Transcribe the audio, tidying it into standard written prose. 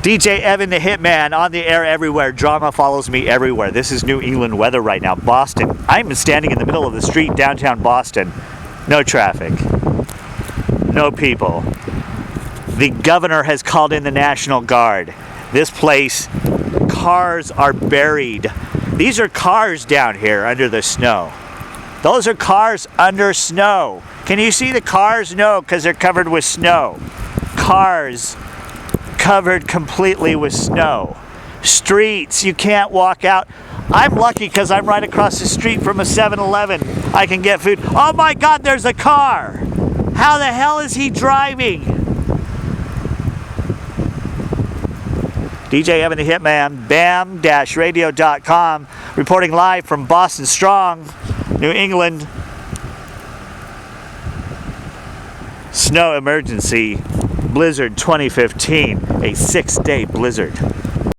DJ Evan the Hitman on the air everywhere. Drama follows me everywhere. This is New England weather right now. Boston. I'm standing in the middle of the street, downtown Boston. No traffic. No people. The governor has called in the National Guard. This place, cars are buried. These are cars down here under the snow. Those are cars under snow. Can you see the cars? No, because they're covered with snow. Cars covered completely with snow. Streets, you can't walk out. I'm lucky because I'm right across the street from a 7-Eleven. I can get food. Oh my God, there's a car. How the hell is he driving? DJ Evan the Hitman, bam-radio.com, reporting live from Boston Strong, New England. Snow emergency, blizzard 2015, a 6-day blizzard.